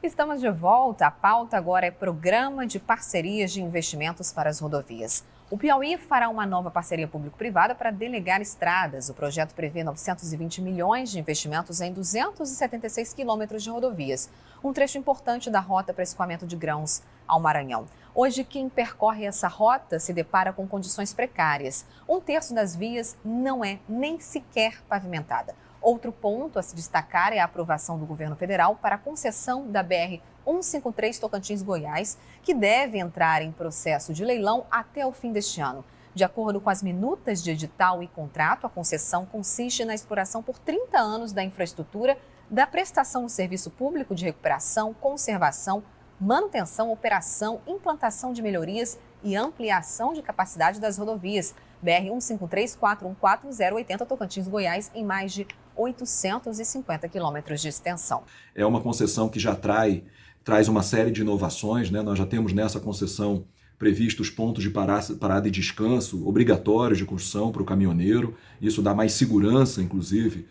Estamos de volta. A pauta agora é Programa de Parcerias de Investimentos para as Rodovias. O Piauí fará uma nova parceria público-privada para delegar estradas. O projeto prevê 920 milhões de investimentos em 276 quilômetros de rodovias, um trecho importante da rota para escoamento de grãos ao Maranhão. Hoje, quem percorre essa rota se depara com condições precárias. Um terço das vias não é nem sequer pavimentada. Outro ponto a se destacar é a aprovação do governo federal para a concessão da BR-153 Tocantins-Goiás, que deve entrar em processo de leilão até o fim deste ano. De acordo com as minutas de edital e contrato, a concessão consiste na exploração por 30 anos da infraestrutura, da prestação do serviço público de recuperação, conservação, manutenção, operação, implantação de melhorias e ampliação de capacidade das rodovias. BR-153-414-080 Tocantins-Goiás, em mais de 850 quilômetros de extensão. É uma concessão que já traz uma série de inovações, né? Nós já temos nessa concessão previstos pontos de parada e descanso obrigatórios de construção para o caminhoneiro. Isso dá mais segurança, inclusive,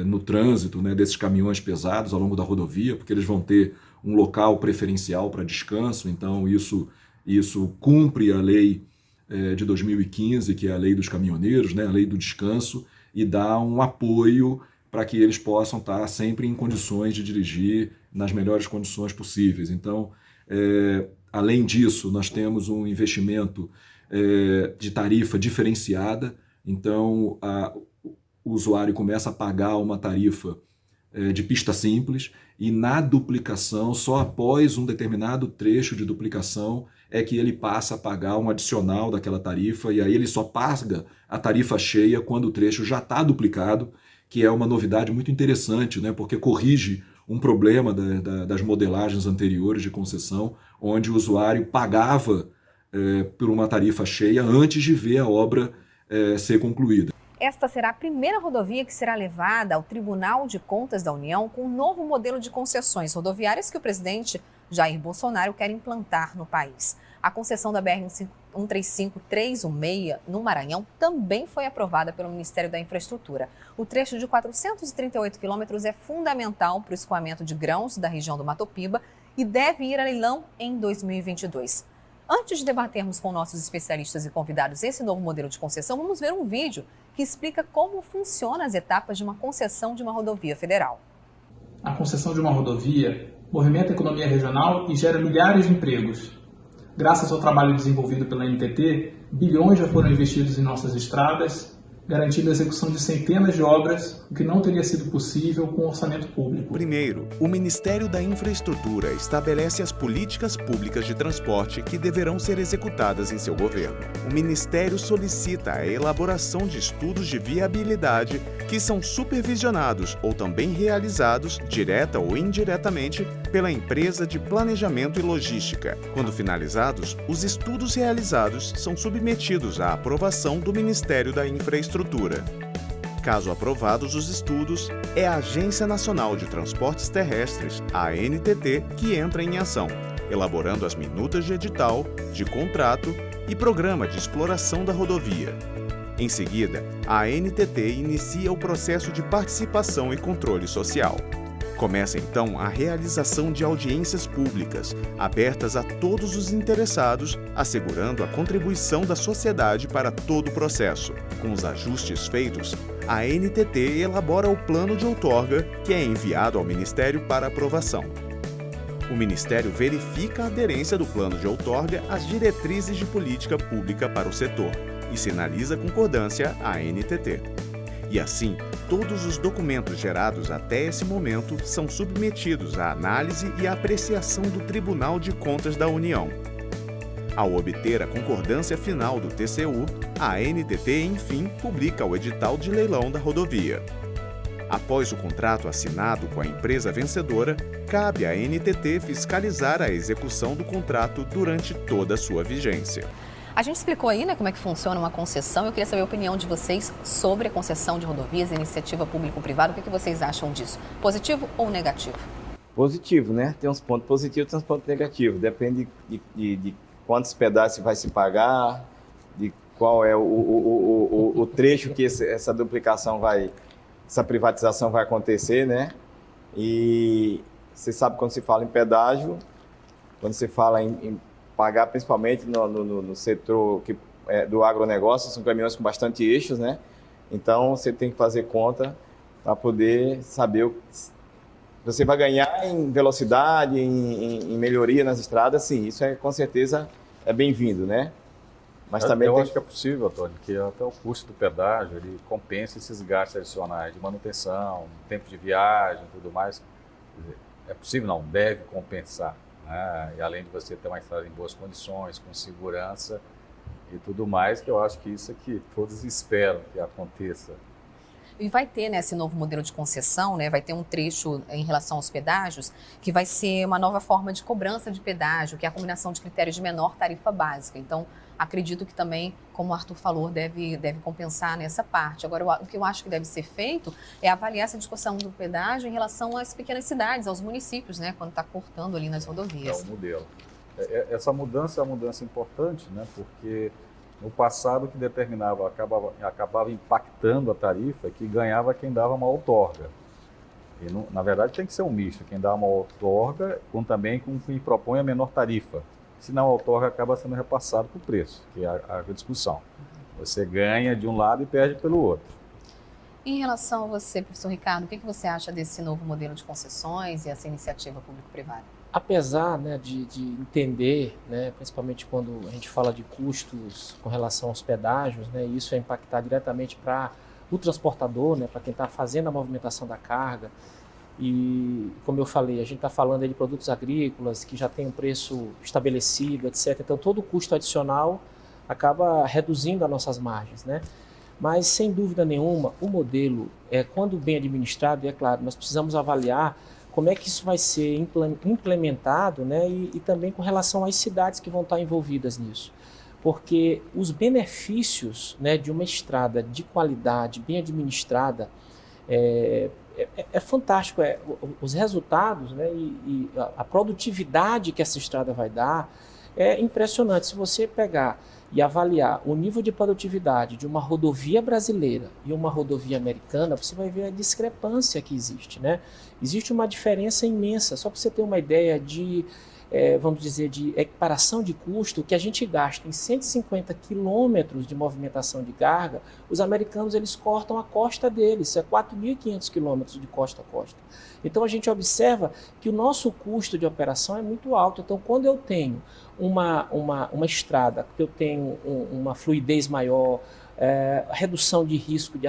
no trânsito, né, desses caminhões pesados ao longo da rodovia, porque eles vão ter um local preferencial para descanso. Então isso cumpre a lei de 2015, que é a lei dos caminhoneiros, né, a lei do descanso, e dá um apoio para que eles possam estar sempre em condições de dirigir nas melhores condições possíveis. Então, além disso, nós temos um investimento de tarifa diferenciada. Então, o usuário começa a pagar uma tarifa de pista simples, e na duplicação, só após um determinado trecho de duplicação, é que ele passa a pagar um adicional daquela tarifa, e aí ele só paga a tarifa cheia quando o trecho já está duplicado, que é uma novidade muito interessante, né? Porque corrige um problema das modelagens anteriores de concessão, onde o usuário pagava por uma tarifa cheia antes de ver a obra ser concluída. Esta será a primeira rodovia que será levada ao Tribunal de Contas da União com um novo modelo de concessões rodoviárias que o presidente Jair Bolsonaro quer implantar no país. A concessão da BR-135-316 no Maranhão também foi aprovada pelo Ministério da Infraestrutura. O trecho de 438 quilômetros é fundamental para o escoamento de grãos da região do Mato Piba e deve ir a leilão em 2022. Antes de debatermos com nossos especialistas e convidados esse novo modelo de concessão, vamos ver um vídeo que explica como funcionam as etapas de uma concessão de uma rodovia federal. A concessão de uma rodovia movimenta a economia regional e gera milhares de empregos. Graças ao trabalho desenvolvido pela NTT, bilhões já foram investidos em nossas estradas, garantindo a execução de centenas de obras, o que não teria sido possível com o orçamento público. Primeiro, o Ministério da Infraestrutura estabelece as políticas públicas de transporte que deverão ser executadas em seu governo. O Ministério solicita a elaboração de estudos de viabilidade que são supervisionados ou também realizados, direta ou indiretamente, pela empresa de planejamento e logística. Quando finalizados, os estudos realizados são submetidos à aprovação do Ministério da Infraestrutura. Caso aprovados os estudos, é a Agência Nacional de Transportes Terrestres, a ANTT, que entra em ação, elaborando as minutas de edital, de contrato e programa de exploração da rodovia. Em seguida, a ANTT inicia o processo de participação e controle social. Começa então a realização de audiências públicas, abertas a todos os interessados, assegurando a contribuição da sociedade para todo o processo. Com os ajustes feitos, a NTT elabora o plano de outorga, que é enviado ao Ministério para aprovação. O Ministério verifica a aderência do plano de outorga às diretrizes de política pública para o setor e sinaliza concordância à NTT. E assim, todos os documentos gerados até esse momento são submetidos à análise e à apreciação do Tribunal de Contas da União. Ao obter a concordância final do TCU, a ANTT, enfim, publica o edital de leilão da rodovia. Após o contrato assinado com a empresa vencedora, cabe à ANTT fiscalizar a execução do contrato durante toda a sua vigência. A gente explicou aí, né, como é que funciona uma concessão. Eu queria saber a opinião de vocês sobre a concessão de rodovias, iniciativa público-privada. O que vocês acham disso? Positivo ou negativo? Positivo, né? Tem uns pontos positivos e tem uns pontos negativos. Depende de quantos pedaços vai se pagar, de qual é o trecho que essa duplicação essa privatização vai acontecer, né? E você sabe quando se fala em pedágio, quando se fala em pagar principalmente no setor do agronegócio, são caminhões com bastante eixos, né? Então você tem que fazer conta para poder saber você vai ganhar em velocidade, em melhoria nas estradas, sim, isso com certeza é bem-vindo, né? Mas também eu acho que é possível, Antônio, que até o custo do pedágio ele compensa esses gastos adicionais de manutenção, tempo de viagem e tudo mais. É possível, não, deve compensar, né? E além de você ter uma estrada em boas condições, com segurança e tudo mais, que eu acho que isso é que todos esperam que aconteça. E vai ter, né, esse novo modelo de concessão, né, vai ter um trecho em relação aos pedágios, que vai ser uma nova forma de cobrança de pedágio, que é a combinação de critérios de menor tarifa básica. Então, acredito que também, como o Arthur falou, deve compensar nessa parte. Agora, o que eu acho que deve ser feito é avaliar essa discussão do pedágio em relação às pequenas cidades, aos municípios, né, quando está cortando ali nas rodovias. É o modelo. Essa mudança é uma mudança importante, né, porque no passado, o que determinava, acabava impactando a tarifa, que ganhava quem dava uma outorga. E, na verdade, tem que ser um misto, quem dá uma outorga também com quem propõe a menor tarifa. Senão a outorga acaba sendo repassado para o preço, que é a discussão. Você ganha de um lado e perde pelo outro. Em relação a você, professor Ricardo, o que você acha desse novo modelo de concessões e essa iniciativa público-privada? Apesar, né, de entender, né, principalmente quando a gente fala de custos com relação aos pedágios, né, isso vai impactar diretamente para o transportador, né, para quem está fazendo a movimentação da carga. E, como eu falei, a gente está falando aí de produtos agrícolas que já tem um preço estabelecido, etc. Então, todo o custo adicional acaba reduzindo as nossas margens, né? Mas, sem dúvida nenhuma, o modelo, quando bem administrado, e é claro, nós precisamos avaliar como é que isso vai ser implementado, né? E também com relação às cidades que vão estar envolvidas nisso. Porque os benefícios, né, de uma estrada de qualidade, bem administrada, é fantástico. Os resultados, né, e a produtividade que essa estrada vai dar é impressionante. Se você pegar e avaliar o nível de produtividade de uma rodovia brasileira e uma rodovia americana, você vai ver a discrepância que existe, né? Existe uma diferença imensa. Só para você ter uma ideia de, vamos dizer, de equiparação de custo, que a gente gasta em 150 quilômetros de movimentação de carga, os americanos eles cortam a costa deles, isso é 4.500 quilômetros de costa a costa. Então a gente observa que o nosso custo de operação é muito alto. Então, quando eu tenho uma estrada, que eu tenho uma fluidez maior, redução de risco de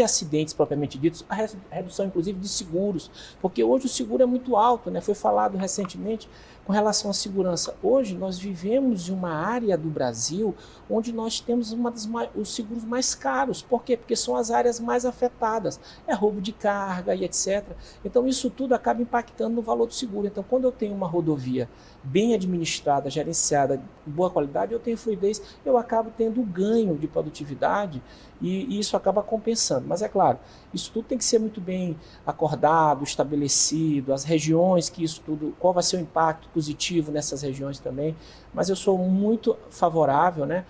acidentes propriamente ditos, a redução inclusive de seguros, porque hoje o seguro é muito alto, né? Foi falado recentemente com relação à segurança. Hoje nós vivemos em uma área do Brasil onde nós temos os seguros mais caros. Por quê? Porque são as áreas mais afetadas. É roubo de carga e etc. Então isso tudo acaba impactando no valor do seguro. Então quando eu tenho uma rodovia bem administrada, gerenciada, de boa qualidade, eu tenho fluidez, eu acabo tendo ganho de produtividade e isso acaba compensando. Mas é claro, isso tudo tem que ser muito bem acordado, estabelecido, as regiões que isso tudo, qual vai ser o impacto positivo nessas regiões também. Mas eu sou muito favorável, né,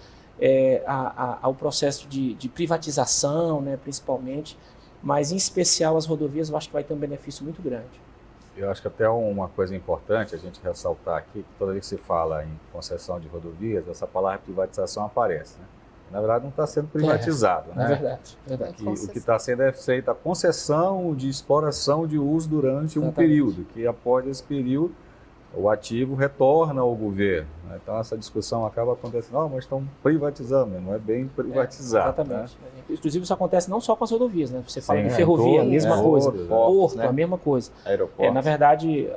ao processo de privatização, né, principalmente, mas em especial as rodovias eu acho que vai ter um benefício muito grande. Eu acho que até uma coisa importante a gente ressaltar aqui, que toda vez que se fala em concessão de rodovias, essa palavra privatização aparece, né? Na verdade não está sendo privatizado, né? É verdade. O que está sendo feita a concessão de exploração de uso durante um período, que após esse período o ativo retorna ao governo, né? Então essa discussão acaba acontecendo, mas estão privatizando, não é bem privatizado. Exatamente. Né? Inclusive isso acontece não só com as rodovias, né? Você fala em ferrovia, a mesma coisa, porto, né? A mesma coisa. Aeroporto. Na verdade,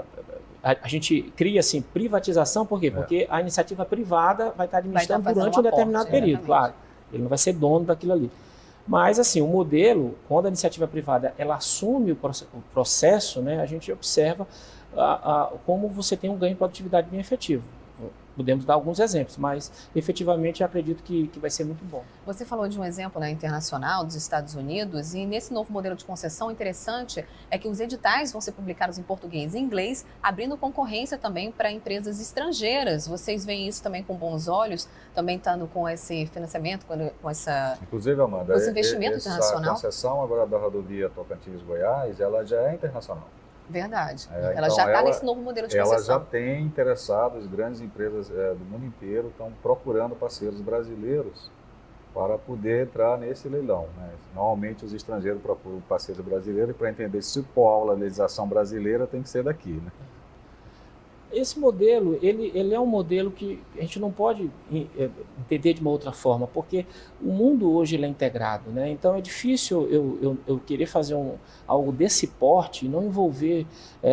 a gente cria assim privatização, por quê? Porque a iniciativa privada vai estar administrando durante um determinado período, claro. Ele não vai ser dono daquilo ali. Mas assim, o modelo, quando a iniciativa privada ela assume o processo, né, a gente observa como você tem um ganho de produtividade bem efetivo. Podemos dar alguns exemplos, mas efetivamente eu acredito que vai ser muito bom. Você falou de um exemplo, né, internacional dos Estados Unidos, e nesse novo modelo de concessão interessante é que os editais vão ser publicados em português e inglês, abrindo concorrência também para empresas estrangeiras. Vocês veem isso também com bons olhos, também estando com esse financiamento, com essa... Inclusive, Amanda, esse investimento internacional? A concessão agora da rodovia Tocantins-Goiás, ela já é internacional. Verdade. É, Ela então já está nesse novo modelo de Ela concessão. já tem interessados, grandes empresas do mundo inteiro estão procurando parceiros brasileiros para poder entrar nesse leilão, né? Normalmente os estrangeiros procuram parceiros brasileiros para entender se a legislação brasileira tem que ser daqui, né? Esse modelo, ele é um modelo que a gente não pode entender de uma outra forma, porque o mundo hoje ele é integrado, né? Então é difícil eu querer fazer algo desse porte e não envolver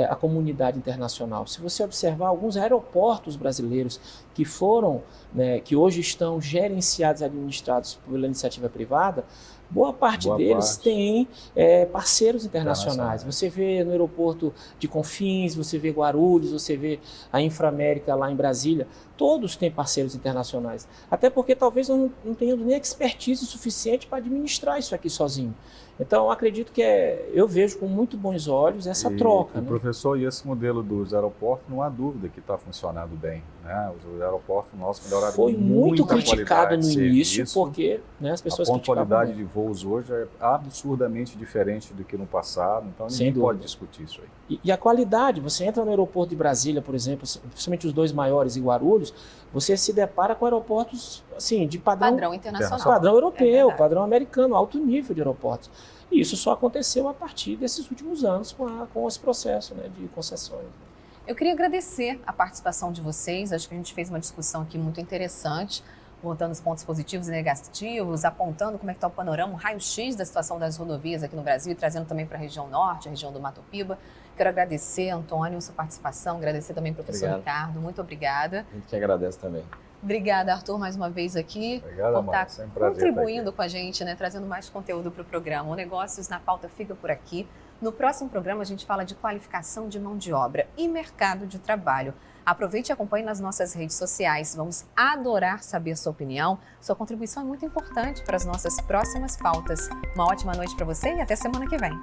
a comunidade internacional. Se você observar alguns aeroportos brasileiros que foram, né, que hoje estão gerenciados e administrados pela iniciativa privada, boa parte deles tem parceiros internacionais. Você vê no aeroporto de Confins, você vê Guarulhos, você vê a Inframérica lá em Brasília, todos têm parceiros internacionais. Até porque talvez não tenhamos nem expertise suficiente para administrar isso aqui sozinho. Então, acredito que eu vejo com muito bons olhos essa troca. Né? Professor, e esse modelo dos aeroportos, não há dúvida que está funcionando bem, né? Os aeroportos nossos melhoraram Foi muito criticado no início, serviço, porque né, as pessoas a pontualidade criticavam. De voos hoje é absurdamente diferente do que no passado, então ninguém pode discutir isso aí. E a qualidade, você entra no aeroporto de Brasília, por exemplo, principalmente os dois maiores em Guarulhos, você se depara com aeroportos assim, de padrão internacional. Padrão europeu, padrão americano, alto nível de aeroportos. E isso só aconteceu a partir desses últimos anos com esse processo, né, de concessões. Eu queria agradecer a participação de vocês. Acho que a gente fez uma discussão aqui muito interessante, botando os pontos positivos e negativos, apontando como é que está o panorama, o raio-x da situação das rodovias aqui no Brasil, e trazendo também para a região norte, a região do Mato Piba. Quero agradecer, Antônio, sua participação, agradecer também ao professor Ricardo. Muito obrigada. A gente que agradece também. Obrigada, Arthur, mais uma vez aqui. Obrigado, por estar contribuindo estar com a gente, né, trazendo mais conteúdo para o programa. O Negócios na Pauta fica por aqui. No próximo programa, a gente fala de qualificação de mão de obra e mercado de trabalho. Aproveite e acompanhe nas nossas redes sociais. Vamos adorar saber a sua opinião. Sua contribuição é muito importante para as nossas próximas pautas. Uma ótima noite para você e até semana que vem.